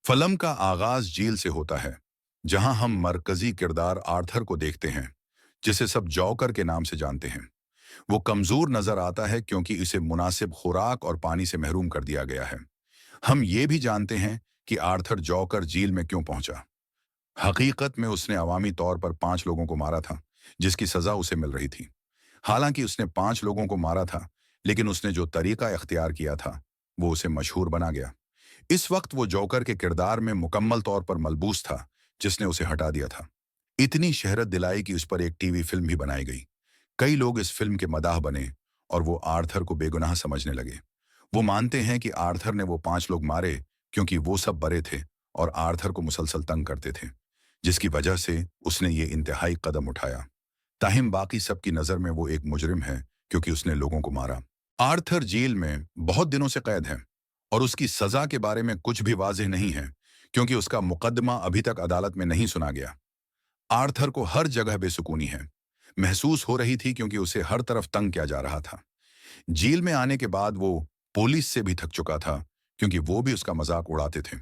Film का आगाज jail से होता है, जहां हम मरकजी किरदार आर्थर को देखते हैं, जिसे सब जॉकर के नाम से जानते हैं। वो कमजोर नजर आता है क्योंकि इसे मुनासिब खुराक और पानी से महरूम कर दिया गया है। हम ये भी जानते हैं कि आर्थर जॉकर जेल में क्यों पहुंचा। हकीकत में उसने अवामी तौर पर 5 लोगों को मारा था, जिसकी सजा उसे मिल रही थी। हालांकि उसने 5 लोगों को मारा था, लेकिन उसने जो तरीका इख्तियार किया था, वो उसे मशहूर बना गया। इस वक्त वो जॉकर के किरदार में मुकम्मल तौर पर मलबूस था, जिसने उसे हटा दिया था। इतनी शहरत दिलाई कि उस पर एक टीवी फिल्म भी बनाई गई। कई लोग इस फिल्म के मदाह बने और वो आर्थर को बेगुनाह समझने लगे। वो मानते हैं कि आर्थर ने वो 5 लोग मारे क्योंकि वो सब बड़े थे और आर्थर को मुसलसल तंग करते थे, जिसकी वजह से उसने ये इंतहाई कदम उठाया। ताहिम बाकी सबकी नज़र में वो एक मुजरिम है क्योंकि उसने लोगों को मारा। आर्थर जेल में बहुत दिनों से कैद है और उसकी सजा के बारे में कुछ भी वाज़ेह नहीं है क्योंकि उसका मुकदमा अभी तक अदालत में नहीं सुना गया। आर्थर को हर जगह बेसुकूनी है महसूस हो रही थी क्योंकि उसे हर तरफ तंग किया जा रहा था। जेल में आने के बाद वो पुलिस से भी थक चुका था क्योंकि वो भी उसका मजाक उड़ाते थे।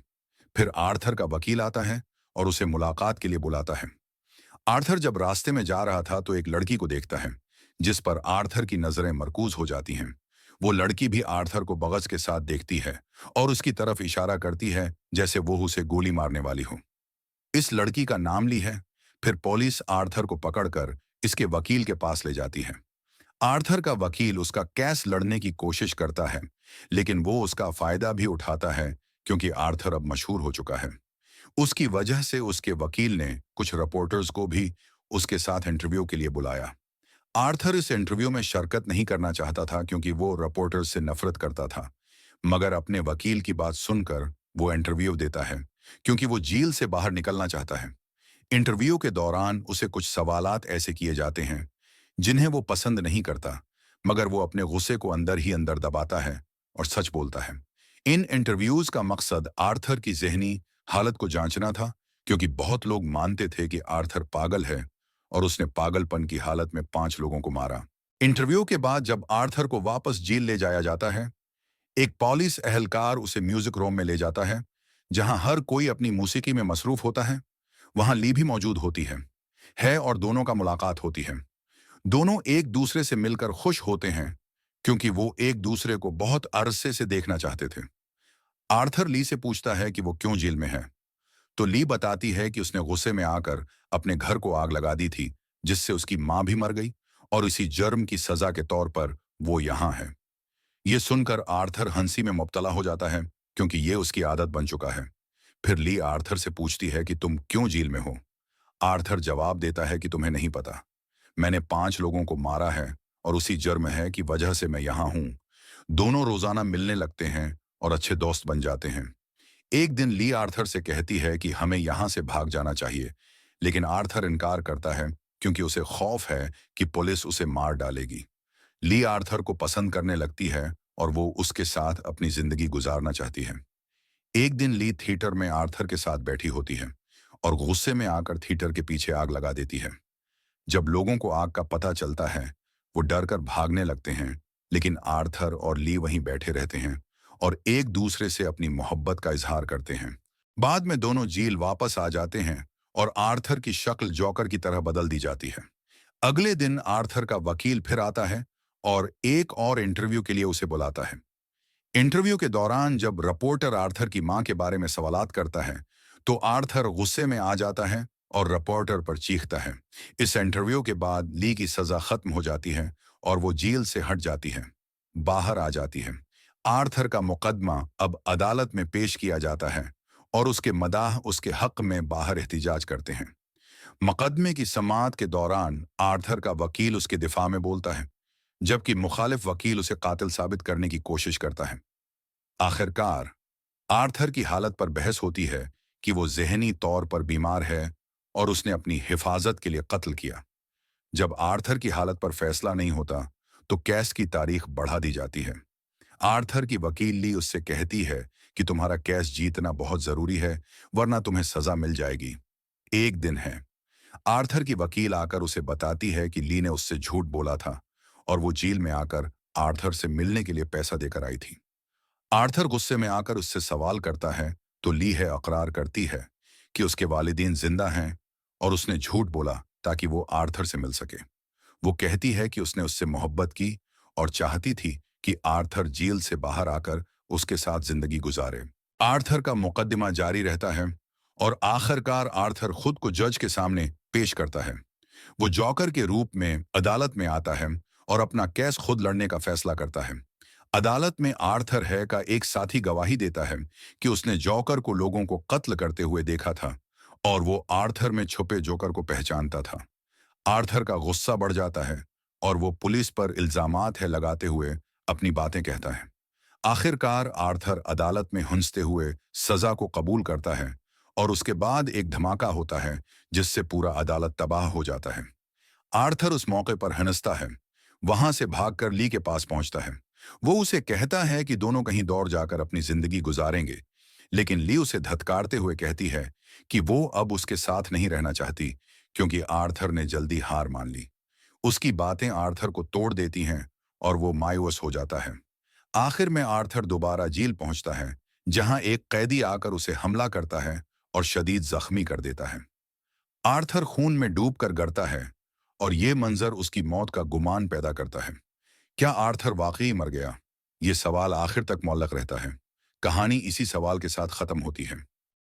फिर आर्थर का वकील आता है और उसे मुलाकात के लिए बुलाता है। आर्थर जब रास्ते में जा रहा था तो एक लड़की को देखता है, जिस पर आर्थर की नजरें मरकूज हो जाती हैं। वो लड़की भी आर्थर को बगस के साथ देखती है और उसकी तरफ इशारा करती है जैसे वो उसे गोली मारने वाली हो। इस लड़की का नाम ली है। फिर पुलिस आर्थर को पकड़कर इसके वकील के पास ले जाती है। आर्थर का वकील उसका केस लड़ने की कोशिश करता है, लेकिन वो उसका फायदा भी उठाता है क्योंकि आर्थर अब मशहूर हो चुका है। उसकी वजह से उसके वकील ने कुछ रिपोर्टर्स को भी उसके साथ इंटरव्यू के लिए बुलाया। आर्थर इस इंटरव्यू में शिरकत नहीं करना चाहता था क्योंकि वो रिपोर्टर्स से नफरत करता था, मगर अपने वकील की बात सुनकर वो इंटरव्यू देता है क्योंकि वो जेल से बाहर निकलना चाहता है। इंटरव्यू के दौरान उसे कुछ सवालात ऐसे किए जाते हैं जिन्हें वो पसंद नहीं करता, मगर वो अपने गुस्से को अंदर ही अंदर दबाता है और सच बोलता है। इन इंटरव्यूज का मकसद आर्थर की जहनी हालत को जांचना था क्योंकि बहुत लोग मानते थे कि आर्थर पागल है और उसने पागलपन की हालत में 5 लोगों को मारा। इंटरव्यू के बाद जब आर्थर को वापस जेल ले जाया जाता है, एक पुलिस एहलकार उसे म्यूजिक रूम में ले जाता है, जहां हर कोई अपनी मौसीकी में मसरूफ होता है। वहां ली भी मौजूद होती है और दोनों का मुलाकात होती है। दोनों एक दूसरे से मिलकर खुश होते हैं क्योंकि वो एक दूसरे को बहुत अरसे से देखना चाहते थे। आर्थर ली से पूछता है कि वो क्यों जेल में है, तो ली बताती है कि उसने गुस्से में आकर अपने घर को आग लगा दी थी, जिससे उसकी मां भी मर गई और इसी जुर्म की सजा के तौर पर वो यहाँ है। ये सुनकर आर्थर हंसी में मुब्तला हो जाता है क्योंकि ये उसकी आदत बन चुका है। फिर ली आर्थर से पूछती है कि तुम क्यों जेल में हो। आर्थर जवाब देता है कि तुम्हें नहीं पता, मैंने 5 लोगों को मारा है और उसी जुर्म है कि वजह से मैं यहाँ हूँ। दोनों रोजाना मिलने लगते हैं और अच्छे दोस्त बन जाते हैं। एक दिन ली आर्थर से कहती है कि हमें यहाँ से भाग जाना चाहिए, लेकिन आर्थर इनकार करता है क्योंकि उसे खौफ है कि पुलिस उसे मार डालेगी। ली आर्थर को पसंद करने लगती है और वो उसके साथ अपनी जिंदगी गुजारना चाहती है। एक दिन ली थिएटर में आर्थर के साथ बैठी होती है और गुस्से में आकर थिएटर के पीछे आग लगा देती है। जब लोगों को आग का पता चलता है, वो डरकर भागने लगते हैं, लेकिन आर्थर और ली वहीं बैठे रहते हैं और एक दूसरे से अपनी मोहब्बत का इजहार करते हैं। बाद में दोनों जेल वापस आ जाते हैं और आर्थर की शक्ल जॉकर की तरह बदल दी जाती है। अगले दिन आर्थर का वकील फिर आता है और एक और इंटरव्यू के लिए उसे बुलाता है। इंटरव्यू के दौरान जब रिपोर्टर आर्थर की मां के बारे में सवालात करता है, तो आर्थर गुस्से में आ जाता है और रिपोर्टर पर चीखता है। इस इंटरव्यू के बाद ली की सजा खत्म हो जाती है और वो जेल से हट जाती है, बाहर आ जाती है। आर्थर का मुकदमा अब अदालत में पेश किया जाता है और उसके मदाह उसके हक में बाहर एहतिजाज करते हैं। मुकदमे की समाअत के दौरान आर्थर का वकील उसके दिफा में बोलता है, जबकि मुखालिफ वकील उसे कातिल साबित करने की कोशिश करता है। आखिरकार आर्थर की हालत पर बहस होती है कि वो जहनी तौर पर बीमार है और उसने अपनी हिफाजत के लिए कत्ल किया। जब आर्थर की हालत पर फैसला नहीं होता, तो केस की तारीख बढ़ा दी जाती है। आर्थर की वकील ली उससे कहती है कि तुम्हारा केस जीतना बहुत जरूरी है, वरना तुम्हें सजा मिल जाएगी। एक दिन है। आर्थर की वकील आकर उसे बताती है कि ली ने उससे झूठ बोला था और वो जेल में आकर आर्थर से मिलने के लिए पैसा देकर आई थी। आर्थर गुस्से में आकर उससे सवाल करता है, तो ली है अकरार करती है कि उसके वालिदीन जिंदा हैं और उसने झूठ बोला ताकि वो आर्थर से मिल सके। वो कहती है कि उसने उससे मोहब्बत की और चाहती थी कि आर्थर जेल से बाहर आकर उसके साथ जिंदगी गुजारे। आर्थर का मुकदमा जारी रहता है और आखिरकार आर्थर खुद को जज के सामने पेश करता है। वो जॉकर के रूप में अदालत में आता है और अपना केस खुद लड़ने का फैसला करता है। अदालत में आर्थर है का एक साथी गवाही देता है कि उसने जॉकर को लोगों को कत्ल करते हुए देखा था और वो आर्थर में छुपे जोकर को पहचानता था। आर्थर का गुस्सा बढ़ जाता है और वो पुलिस पर इल्जामात है लगाते हुए अपनी बातें कहता है। आखिरकार आर्थर अदालत में हुंसते हुए सजा को कबूल करता है और उसके बाद एक धमाका होता है जिससे पूरा अदालत तबाह हो जाता है। आर्थर उस मौके पर हंसता है, वहां से भागकर ली के पास पहुंचता है। वो उसे कहता है कि दोनों कहीं दौड़ जाकर अपनी जिंदगी गुजारेंगे, लेकिन ली उसे धत्कारते हुए कहती है कि वो अब उसके साथ नहीं रहना चाहती क्योंकि आर्थर ने जल्दी हार मान ली। उसकी बातें आर्थर को तोड़ देती हैं और वो मायूस हो जाता है। आखिर में आर्थर दोबारा जेल पहुंचता है, जहां एक कैदी आकर उसे हमला करता है और शदीद जख्मी कर देता है। आर्थर खून में डूबकर गिरता है और ये मंजर उसकी मौत का गुमान पैदा करता है। क्या आर्थर वाकई मर गया? ये सवाल आखिर तक मुअल्लक रहता है। कहानी इसी सवाल के साथ खत्म होती है।